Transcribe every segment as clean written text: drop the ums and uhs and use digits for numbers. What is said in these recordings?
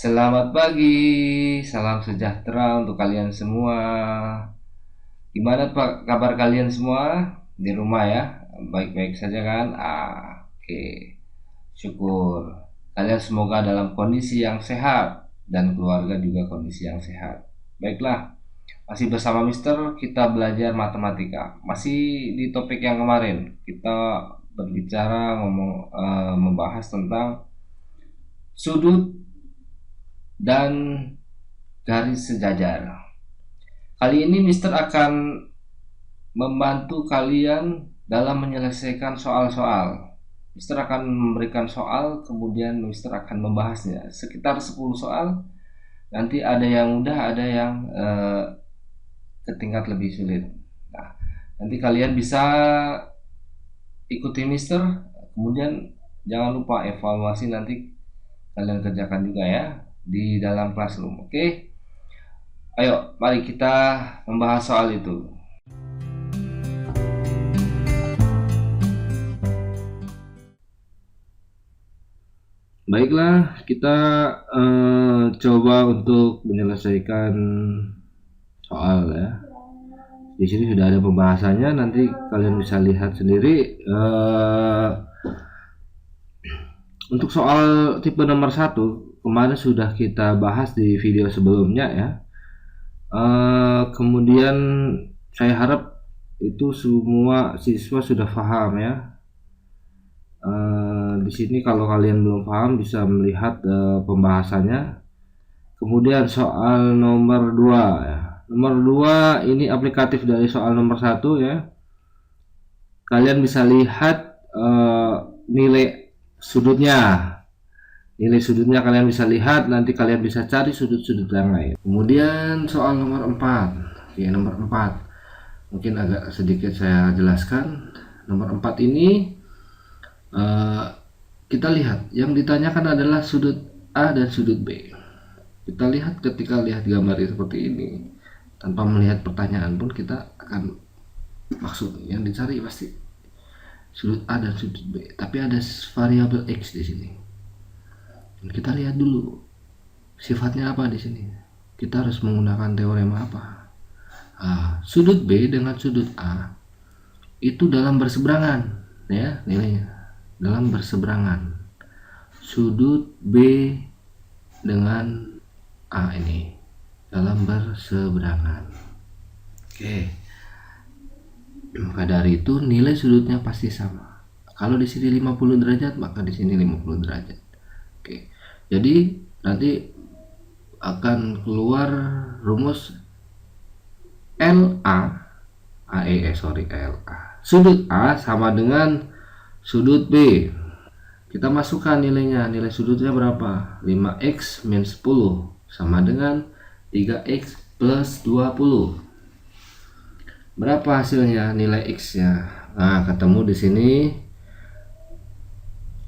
Selamat pagi, salam sejahtera untuk kalian semua. Gimana Pak kabar kalian semua di rumah ya? Baik-baik saja kan? Oke. Syukur. Kalian semoga dalam kondisi yang sehat dan keluarga juga kondisi yang sehat. Baiklah, masih bersama Mister kita belajar matematika. Masih di topik yang kemarin. Kita berbicara membahas tentang sudut dan garis sejajar. Kali ini Mister akan membantu kalian dalam menyelesaikan soal-soal. Mister akan memberikan soal, kemudian Mister akan membahasnya. Sekitar 10 soal. Nanti ada yang mudah, ada yang ke tingkat lebih sulit. Nah, nanti kalian bisa ikuti Mister. Kemudian jangan lupa evaluasi nanti kalian kerjakan juga ya di dalam classroom. Oke? Ayo, mari kita membahas soal itu. Baiklah, kita coba untuk menyelesaikan soal ya. Di sini sudah ada pembahasannya, nanti kalian bisa lihat sendiri. Untuk soal tipe nomor 1 kemarin sudah kita bahas di video sebelumnya ya. Kemudian saya harap itu semua siswa sudah paham ya. Di sini kalau kalian belum paham bisa melihat pembahasannya. Kemudian soal nomor 2 ya. Nomor 2 ini aplikatif dari soal nomor 1 ya. Kalian bisa lihat nilai sudutnya. Nilai sudutnya kalian bisa lihat, nanti kalian bisa cari sudut-sudut yang lain. Kemudian soal nomor 4. Ya, nomor 4. Mungkin agak sedikit saya jelaskan. Nomor 4 ini kita lihat yang ditanyakan adalah sudut A dan sudut B. Kita lihat ketika lihat gambar seperti ini, tanpa melihat pertanyaan pun kita akan maksud yang dicari pasti sudut A dan sudut B. Tapi ada variabel X di sini. Dan kita lihat dulu sifatnya apa di sini. Kita harus menggunakan teorema apa? Sudut B dengan sudut A itu dalam berseberangan ya nilainya. Dalam berseberangan. Sudut B dengan A ini dalam berseberangan. Oke. Maka dari itu nilai sudutnya pasti sama. Kalau di sini 50 derajat, maka di sini 50 derajat. Oke. Jadi nanti akan keluar rumus LA sudut A sama dengan sudut B. Kita masukkan nilainya. Nilai sudutnya berapa? 5x min 10 sama dengan 3x plus 20. Berapa hasilnya? Nilai x nya. Nah, ketemu di sini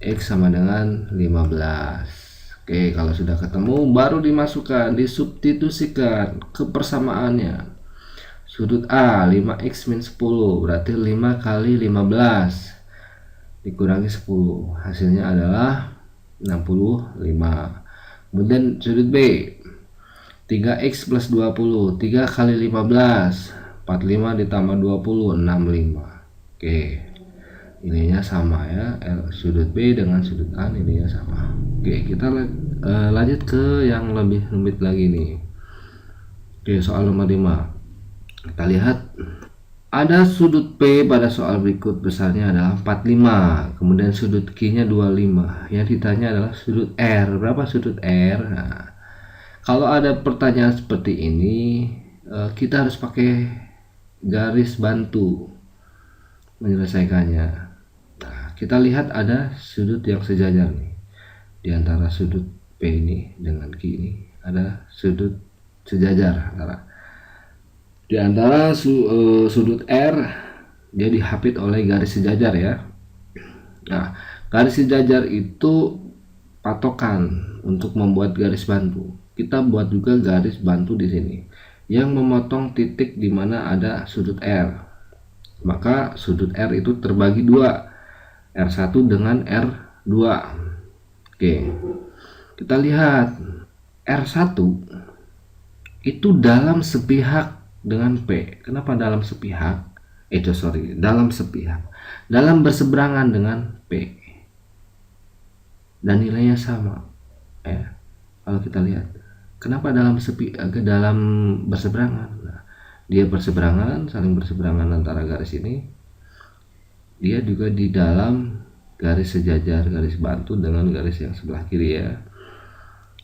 x sama dengan 15. Oke, kalau sudah ketemu baru dimasukkan, disubstitusikan ke persamaannya. Sudut A 5x min 10 berarti 5 kali 15 dikurangi 10, hasilnya adalah 65. Kemudian sudut B 3x plus 20, 3 kali 15 45 ditambah 20 65. Oke, nilainya sama ya. Sudut B dengan sudut A nilainya sama. Oke, kita lanjut ke yang lebih rumit lagi nih. Oke, soal nomor 5. Kita lihat ada sudut P pada soal berikut besarnya adalah 45, kemudian sudut Q nya 25. Yang ditanya adalah sudut R. Berapa sudut R? Nah, kalau ada pertanyaan seperti ini, kita harus pakai garis bantu menyelesaikannya. Nah, kita lihat ada sudut yang sejajar nih. Di antara sudut P ini dengan Q ini ada sudut sejajar di antara sudut R, dia dihapit oleh garis sejajar ya. Nah, garis sejajar itu patokan untuk membuat garis bantu. Kita buat juga garis bantu di sini yang memotong titik di mana ada sudut R. Maka sudut R itu terbagi dua, R1 dengan R2. Oke, kita lihat R1 itu dalam sepihak dengan P. Kenapa dalam sepihak? Dalam sepihak. Dalam berseberangan dengan P. Dan nilainya sama. Ya. Kalau kita lihat, kenapa dalam berseberangan? Nah, dia berseberangan, saling berseberangan antara garis ini. Dia juga di dalam garis sejajar, garis bantu dengan garis yang sebelah kiri ya.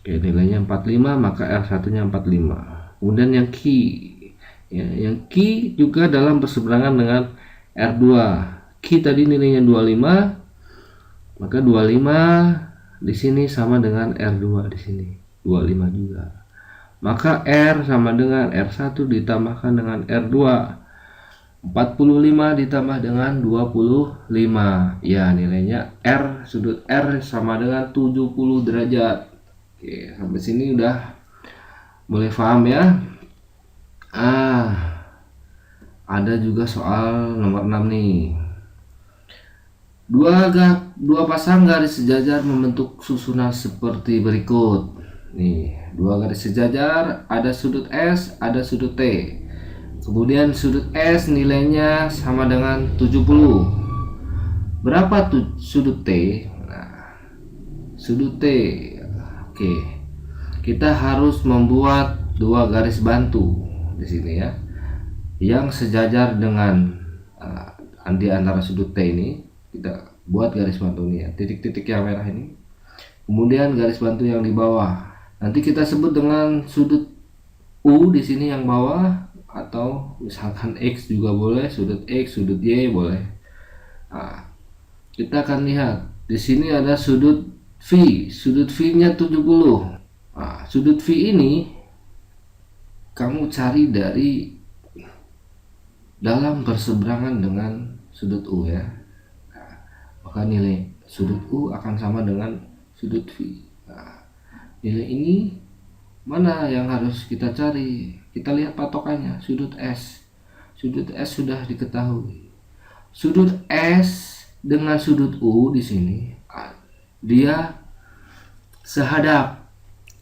Oke, nilainya 45, maka R1-nya 45. Kemudian yang Q, ya, yang Q juga dalam berseberangan dengan R2. Q tadi nilainya 25, maka 25 di sini sama dengan R2 di sini, 25 juga. Maka R sama dengan R1 ditambahkan dengan R2. 45 ditambah dengan 25. Ya, nilainya R, sudut R sama dengan 70 derajat. Oke, sampai sini udah mulai paham ya. Ada juga soal nomor 6 nih. Dua pasang garis sejajar membentuk susunan seperti berikut. Nih, dua garis sejajar, ada sudut S, ada sudut T. Kemudian sudut S nilainya sama dengan 70. Berapa tuh sudut T? Nah, sudut T. Oke. Kita harus membuat dua garis bantu di sini ya. Yang sejajar dengan di antara sudut T ini, kita buat garis bantu nih ya, titik-titik yang merah ini. Kemudian garis bantu yang di bawah. Nanti kita sebut dengan sudut U di sini yang bawah, atau misalkan X juga boleh, sudut X, sudut Y boleh. Nah, kita akan lihat di sini ada sudut V, sudut V-nya 70. Nah, sudut V ini kamu cari dari dalam berseberangan dengan sudut U ya. Nah, maka nilai sudut U akan sama dengan sudut V. Nah, nilai ini mana yang harus kita cari? Kita lihat patokannya, sudut S. Sudut S sudah diketahui. Sudut S dengan sudut U di sini dia sehadap.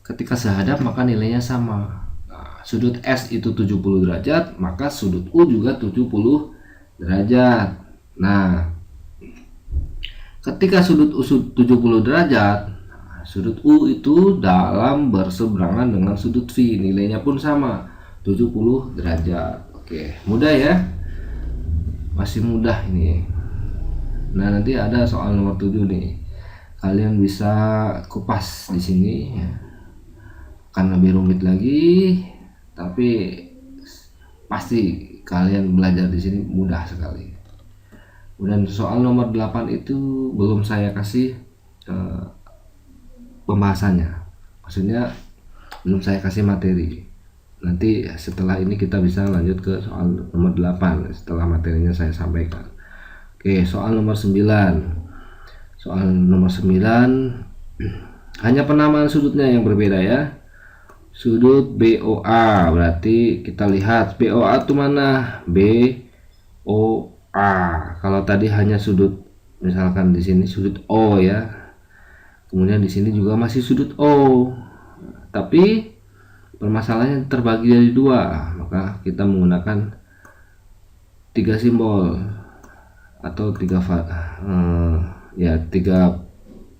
Ketika sehadap maka nilainya sama. Nah, sudut S itu 70 derajat, maka sudut U juga 70 derajat. Nah, ketika sudut U 70 derajat, sudut U itu dalam berseberangan dengan sudut V, nilainya pun sama, 70 derajat. Oke, mudah ya, masih mudah ini. Nah, nanti ada soal nomor 7 nih, kalian bisa kupas di sini ya. Akan lebih rumit lagi, tapi pasti kalian belajar di sini mudah sekali. Dan soal nomor 8 itu belum saya kasih pembahasannya, maksudnya belum saya kasih materi. Nanti setelah ini kita bisa lanjut ke soal nomor 8 setelah materinya saya sampaikan. Oke, soal nomor 9. Soal nomor 9 hanya penamaan sudutnya yang berbeda ya. Sudut BOA, berarti kita lihat BOA itu mana? BOA. Kalau tadi hanya sudut, misalkan di sini sudut O ya. Kemudian di sini juga masih sudut O. Tapi permasalahannya terbagi dari dua, maka kita menggunakan 3 simbol atau 3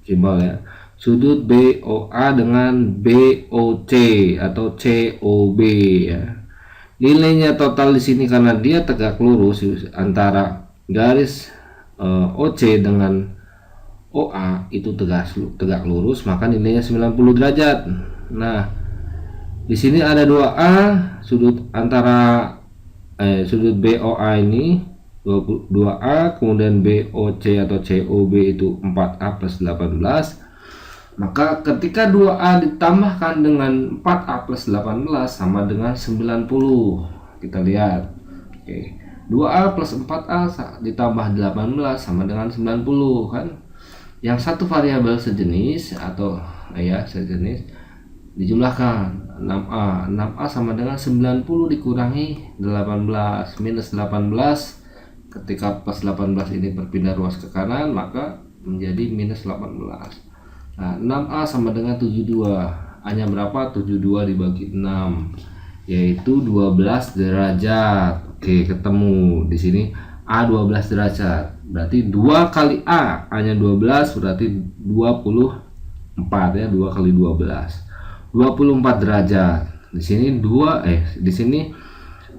simbol ya. Sudut BOA dengan BOC atau COB ya. Nilainya total di sini karena dia tegak lurus antara garis OC dengan OA itu tegak lurus, maka nilainya 90 derajat. Nah, di sini ada 2A, sudut antara sudut BOA ini 2A, kemudian BOC atau COB itu 4A plus 18. Maka ketika 2A ditambahkan dengan 4A plus 18 sama dengan 90. Kita lihat. Oke. 2A plus 4A ditambah 18 sama dengan 90 kan. Yang satu variabel sejenis atau sejenis dijumlahkan 6A. 6A sama dengan 90 dikurangi 18 minus 18. Ketika plus 18 ini berpindah ruas ke kanan, maka menjadi minus 18. Nah, 6A sama dengan 72. A-nya berapa? 72 dibagi 6, yaitu 12 derajat. Oke, ketemu di sini A 12 derajat. Berarti 2 kali A-nya 12 berarti 24 ya, 2 kali 12. 24 derajat. Di sini di sini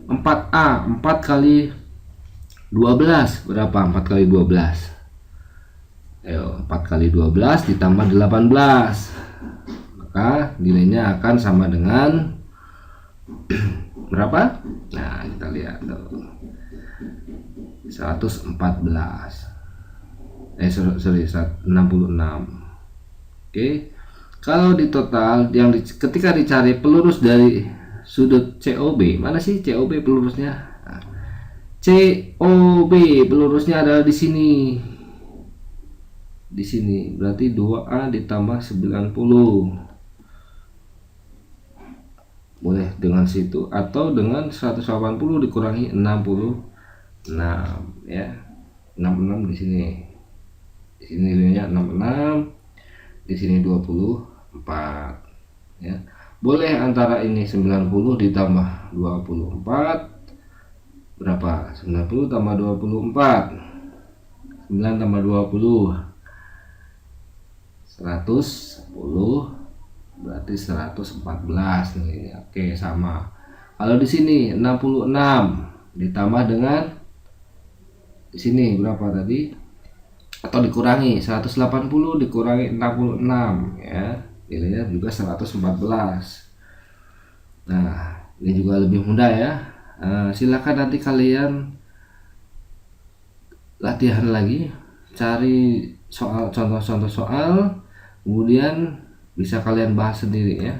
4A, 4 kali 12 berapa? 4 kali 12. Ayo, 4 kali 12 ditambah 18. Maka nilainya akan sama dengan berapa? Nah, kita lihat tuh. 114. Sorry, 66. Oke. Kalau di total ketika dicari pelurus dari sudut COB, mana sih COB pelurusnya? Nah, COB pelurusnya adalah di sini. Di sini berarti 2A ditambah 90. Boleh dengan situ atau dengan 180 dikurangi 66 ya. 66 di sini. Di sini nilainya 66, di sini 24 ya. Boleh antara ini 90 ditambah 24 berapa? 90 tambah 24, 9 tambah 20 110, berarti 114 nih. Oke, sama. Kalau di sini 66 ditambah dengan di sini berapa tadi? Atau dikurangi 180 dikurangi 66 ya. Nilainya juga 114. Nah, ini juga lebih mudah ya. Silakan nanti kalian latihan lagi, cari contoh-contoh soal, kemudian bisa kalian bahas sendiri ya.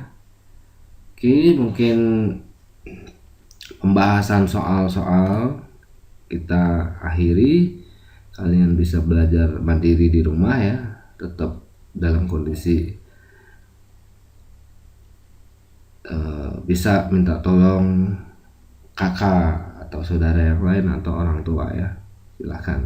Oke, mungkin pembahasan soal-soal kita akhiri. Kalian bisa belajar mandiri di rumah ya, tetap dalam kondisi bisa minta tolong kakak atau saudara yang lain atau orang tua ya. Silahkan.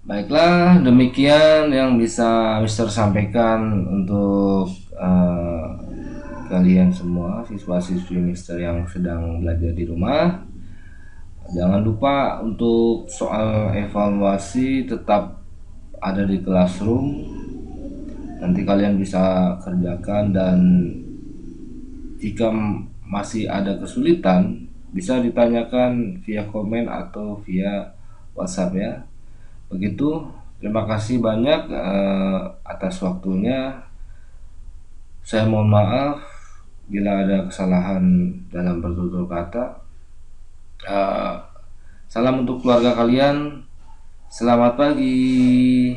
Baiklah, demikian yang bisa Mister sampaikan untuk kalian semua siswa-siswi Mister yang sedang belajar di rumah. Jangan lupa untuk soal evaluasi tetap ada di classroom. Nanti kalian bisa kerjakan, dan jika masih ada kesulitan bisa ditanyakan via komen atau via WhatsApp ya. Begitu, terima kasih banyak atas waktunya. Saya mohon maaf bila ada kesalahan dalam bertutur kata. Salam untuk keluarga kalian. Selamat pagi.